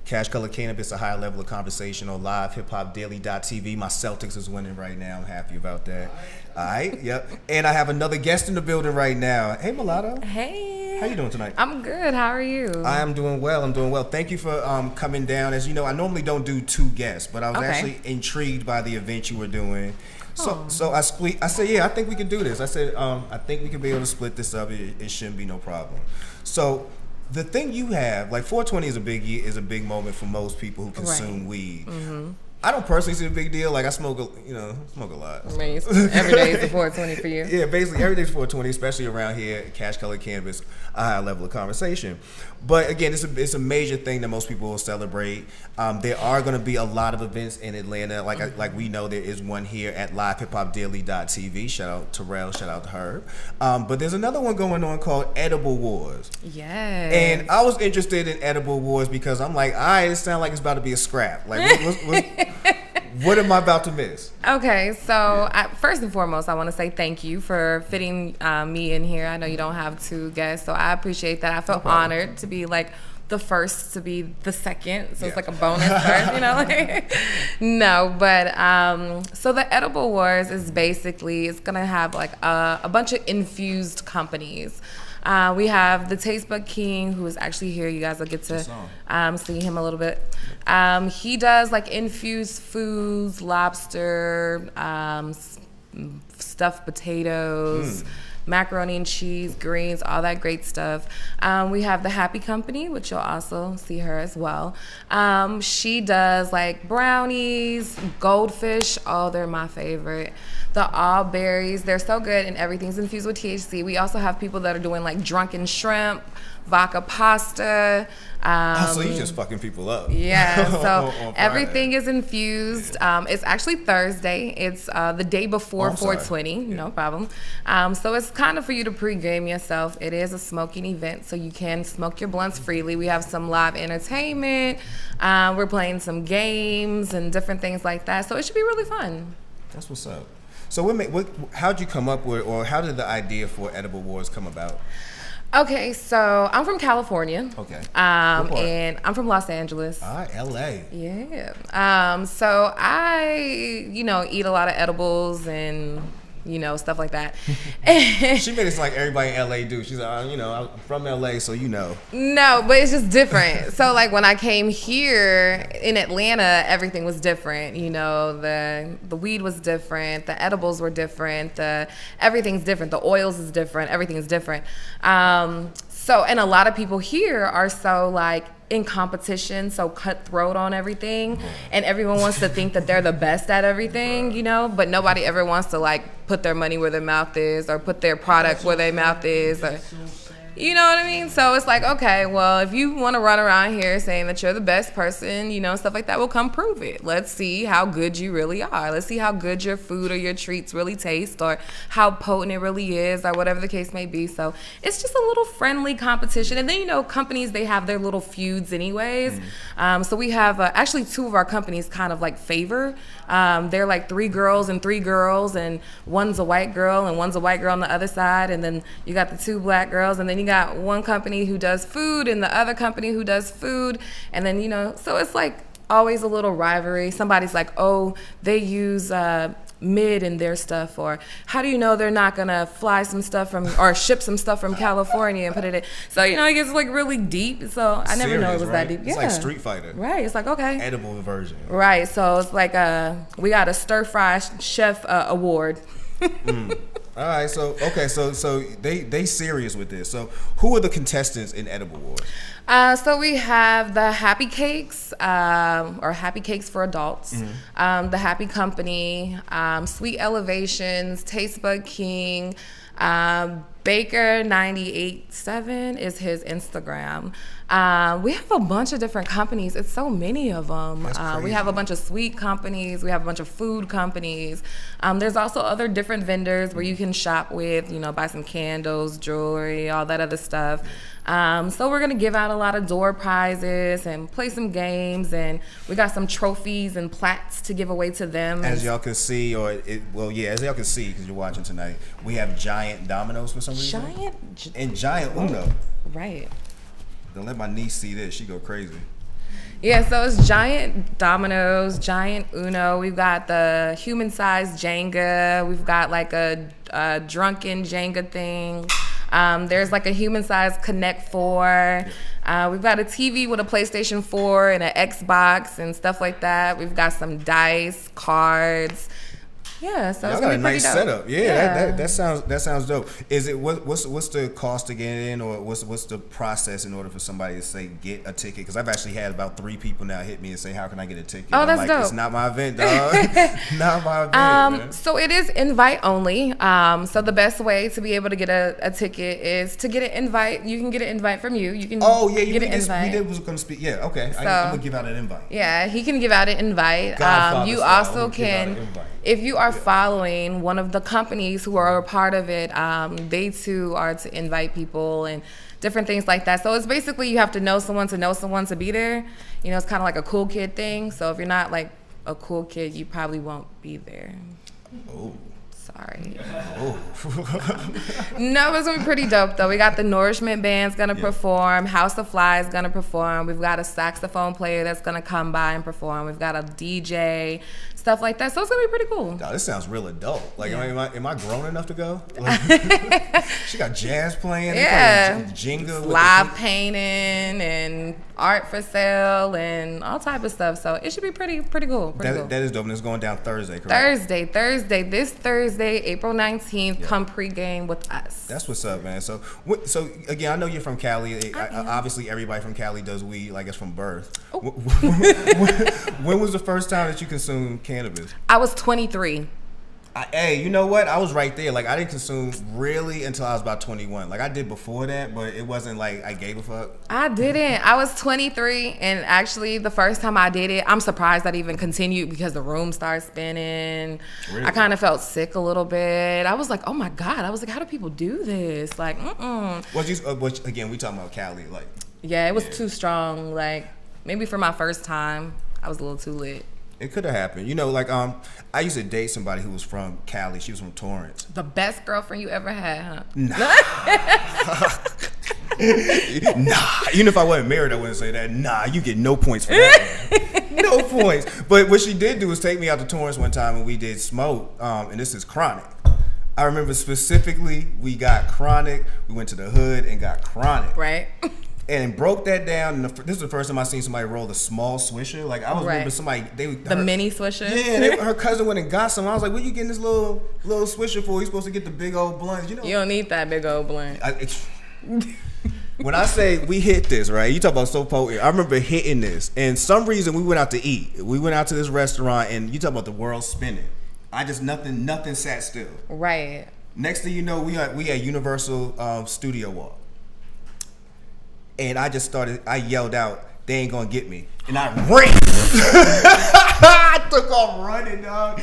Cash Color Cannabis, a higher level of conversation on live hiphopdaily.tv. My Celtics is winning right now. I'm happy about that. All right, yep. And I have another guest in the building right now. Hey, Milatto. Hey. How you doing tonight? I'm good. How are you? I am doing well. Thank you for coming down. As you know, I normally don't do two guests, but I was actually intrigued by the event you were doing. So I said, yeah, I think we can do this. I said, I think we can be able to split this up. It shouldn't be no problem. So the thing you have, like 420 is a big moment for most people who consume weed. Mm-hmm. I don't personally see a big deal. Like I smoke a lot. I mean, every day is a 420 for you. Yeah, basically every day's 420, especially around here at Cash Color Cannabis, a high level of conversation. But again, it's a major thing that most people will celebrate. There are going to be a lot of events in Atlanta. Like we know there is one here at livehiphopdaily.tv. Shout out to Terrell, shout out to Herb. But there's another one going on called Edible Wars. Yes. And I was interested in Edible Wars because I'm like, all right, it sounds like it's about to be a scrap. Like, what am I about to miss? Okay, so first and foremost, I want to say thank you for fitting me in here. I know you don't have two guests, so I appreciate that. I felt honored to be like the first to be the second, so it's like a bonus first, you know? No, but so the Edible Wars is basically, it's going to have like a bunch of infused companies. We have the Taste Bud King, who is actually here. You guys will get to see him a little bit. He does like infused foods, lobster, stuffed potatoes, macaroni and cheese, greens, all that great stuff. We have the Happy Company, which you'll also see her as well. She does like brownies, goldfish. Oh, they're my favorite. The all berries, they're so good, and everything's infused with THC. We also have people that are doing like drunken shrimp, vodka pasta. So you just fucking people up. Yeah, so everything is infused. It's actually Thursday. It's the day before 420, no problem. So it's kind of for you to pregame yourself. It is a smoking event, so you can smoke your blunts freely. We have some live entertainment. We're playing some games and different things like that. So it should be really fun. That's what's up. So how'd you come up with, or how did the idea for Edible Wars come about? Okay, so I'm from California. Okay. And I'm from Los Angeles. LA. Yeah. So I, eat a lot of edibles and, stuff like that. She made it like everybody in LA do. She's like, I'm from LA, so No, but it's just different. So like when I came here in Atlanta, everything was different. The weed was different, the edibles were different, everything's different, the oils is different, everything is different. And a lot of people here are so like in competition, so cutthroat on everything, and everyone wants to think that they're the best at everything, but nobody ever wants to like put their money where their mouth is, or put their product where their mouth is, or you know what I mean? So it's like, okay, well, if you want to run around here saying that you're the best person, stuff like that, well, come prove it. Let's see how good you really are. Let's see how good your food or your treats really taste, or how potent it really is, or whatever the case may be. So it's just a little friendly competition. And then, companies, they have their little feuds anyways. So we have actually two of our companies kind of like favor. They're like 3 girls and 3 girls, and one's a white girl and one's a white girl on the other side. And then you got the 2 black girls, and then you got one company who does food and the other company who does food. And then, so it's like always a little rivalry. Somebody's like, oh, they use mid in their stuff, or how do you know they're not gonna fly some stuff from or ship some stuff from California and put it in? So it gets like really deep. So I never know it was that deep. It's like Street Fighter, right? It's like, okay, edible version, right? So it's like we got a stir fry chef award. All right, so they serious with this. So who are the contestants in Edible Wars? So we have the Happy Cakes, or Happy Cakes for adults, the Happy Company, Sweet Elevations, Taste Bud King, Baker 987 is his Instagram. We have a bunch of different companies. It's so many of them. We have a bunch of sweet companies. We have a bunch of food companies. There's also other different vendors where you can shop with, buy some candles, jewelry, all that other stuff. So we're going to give out a lot of door prizes and play some games, and we got some trophies and plaques to give away to them. As y'all can see, as y'all can see because you're watching tonight, we have giant dominoes for some reason. And giant Uno. Right. Don't let my niece see this. She go crazy. Yeah, so it's giant dominoes, giant Uno. We've got the human-sized Jenga. We've got like a drunken Jenga thing. There's like a human-sized Connect 4. We've got a TV with a PlayStation 4 and an Xbox and stuff like that. We've got some dice, cards. Yeah, so y'all it's got a pretty nice dope. setup. Yeah, that sounds dope. Is it what's the cost to get in, or what's the process in order for somebody to say get a ticket? Because I've actually had about 3 people now hit me and say, how can I get a ticket? Oh, I'm that's like, dope. It's not my event, dog. Not my event. Man. So it is invite only. So the best way to be able to get a ticket is to get an invite. You can get an invite from you. You can get an invite. We was going to speak. Yeah, okay. So, I'm going to give out an invite. Yeah, he can give out an invite. Godfather You style, also I'm gonna give out an can, invite. if you are following one of the companies who are a part of it, they too are to invite people and different things like that. So it's basically you have to know someone to be there. You know, it's kind of like a cool kid thing. So if you're not like a cool kid, you probably won't be there. Oh. Sorry. Oh. No, it's gonna be pretty dope though. We got the Nourishment Band's gonna perform. House of Fly is gonna perform. We've got a saxophone player that's gonna come by and perform. We've got a DJ, stuff like that. So it's gonna be pretty cool. Nah, this sounds real adult. Like, am I grown enough to go? Like, she got jazz playing. Yeah. Jenga. With Live painting and art for sale and all type of stuff. So it should be pretty cool. That is dope. And it's going down Thursday, correct? This Thursday, April 19th, come pregame with us. That's what's up, man. So again, I know you're from Cali. Obviously, everybody from Cali does weed, like it's from birth. Oh. When was the first time that you consumed cannabis? I was 23. Hey, you know what? I was right there. Like, I didn't consume really until I was about 21. Like, I did before that, but it wasn't like I gave a fuck. I didn't. I was 23, and actually, the first time I did it, I'm surprised that even continued because the room started spinning. Really? I kind of felt sick a little bit. I was like, oh my God. I was like, how do people do this? Like, Which again, we talking about Cali. Like, yeah, it was too strong. Like, maybe for my first time, I was a little too lit. it could have happened. You know, like, I used to date somebody who was from Cali. She was from Torrance. The best girlfriend you ever had, huh? Nah. Even if I wasn't married, I wouldn't say that. Nah, you get no points for that. No points. But what she did do was take me out to Torrance one time and we did smoke. And this is chronic. I remember specifically we got chronic. We went to the hood and got chronic. Right. And broke that down. And this is the first time I seen somebody roll a small swisher. Like, I was remember somebody, the mini swisher. Yeah, her cousin went and got some. I was like, "What you getting this little swisher for? You supposed to get the big old blunt, you know?" You don't need that big old blunt. When I say we hit this, right? You talk about so potent. I remember hitting this, and some reason we went out to eat. We went out to this restaurant, and you talk about the world spinning. I just nothing sat still. Right. Next thing you know, we had Universal Studio Walk. And I yelled out, "They ain't gonna get me." And I ran. I took off running, dog.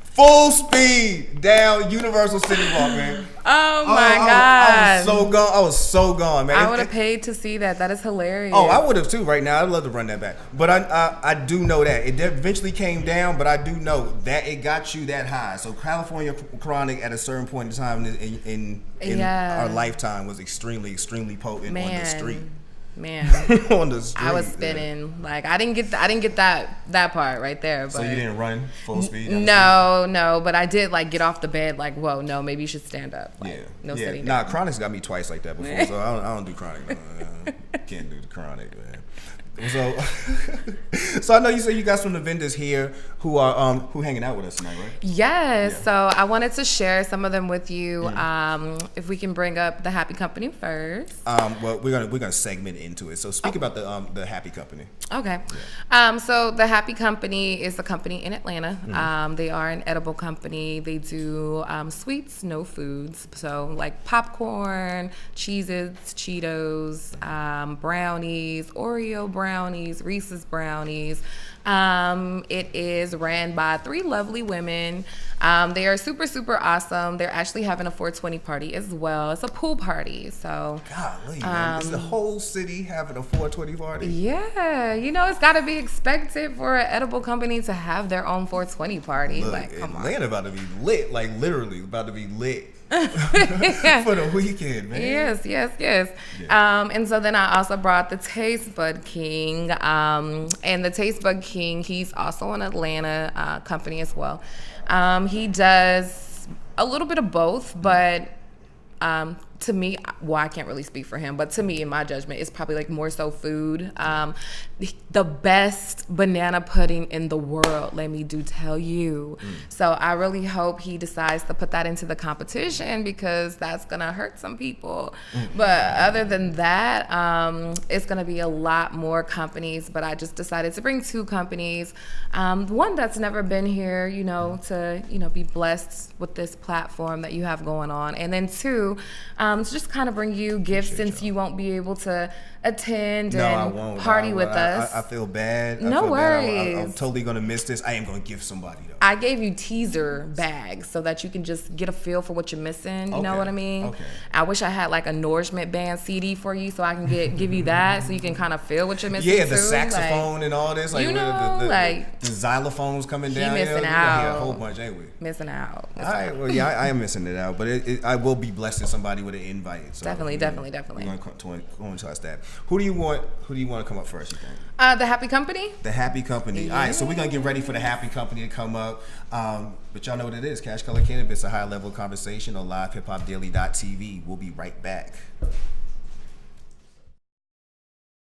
Full speed down Universal City Walk, man. Oh my God. I was so gone, man. I would have paid to see that. That is hilarious. Oh, I would have too right now. I'd love to run that back. But I do know that. It eventually came down, but I do know that it got you that high. So California chronic at a certain point in time in our lifetime was extremely, extremely potent on the street. Man, on the street. I was spinning. Like, I didn't get that part right there. But so you didn't run full speed? No, but I did like get off the bed. Like, whoa, no, maybe you should stand up. Like, no sitting down. Nah, chronic's got me twice like that before, so I don't do chronic. No. Can't do the chronic, man. So I know you said you got some of the vendors here who are who hanging out with us tonight, right? Yes. Yeah. So I wanted to share some of them with you. If we can bring up the Happy Company first. Well, we're gonna segment into it. So speak about the Happy Company. Okay. Yeah. So the Happy Company is a company in Atlanta. They are an edible company. They do sweets, no foods. So like popcorn, Cheez-Its, Cheetos, brownies, Oreo brownies, Reese's brownies. It is ran by 3 lovely women. They are super, super awesome. They're actually having a 420 party as well. It's a pool party. So golly, man. Is the whole city having a 420 party? Yeah. You know, it's got to be expected for an edible company to have their own 420 party. Look, like, come Atlanta on. about to be lit. Like, literally about to be lit. for the weekend, man. Yes. Yeah. And so then I also brought the Taste Bud King. And the Taste Bud King, he's also an Atlanta company as well. He does a little bit of both, but to me, well, I can't really speak for him, but to me, in my judgment, it's probably like more so food. The best banana pudding in the world, let me do tell you. So I really hope he decides to put that into the competition, because that's gonna hurt some people. But other than that, it's gonna be a lot more companies, but I just decided to bring 2 companies. One that's never been here, to, be blessed with this platform that you have going on. And then 2, to just kind of bring you gifts, since you won't be able to attend and party with us. I feel bad. No worries. I'm totally going to miss this. I am going to give somebody, though. I gave you teaser bags so that you can just get a feel for what you're missing. You know what I mean? Okay. I wish I had like a Nourishment Band CD for you, so I can give you that, so you can kind of feel what you're missing. Yeah, the saxophone and all this. Like, the xylophones coming down. Missing out. Yeah, a whole bunch, ain't we? Missing out. All right. Well, yeah, I am missing it out, but I will be blessing somebody with an invite. So definitely. We're going to touch that. Who do you want to come up first, you think? The Happy Company. The Happy Company. Yeah. All right, so we're going to get ready for the Happy Company to come up. But y'all know what it is. Cash Color Cannabis, a high-level conversation on livehiphopdaily.tv. We'll be right back.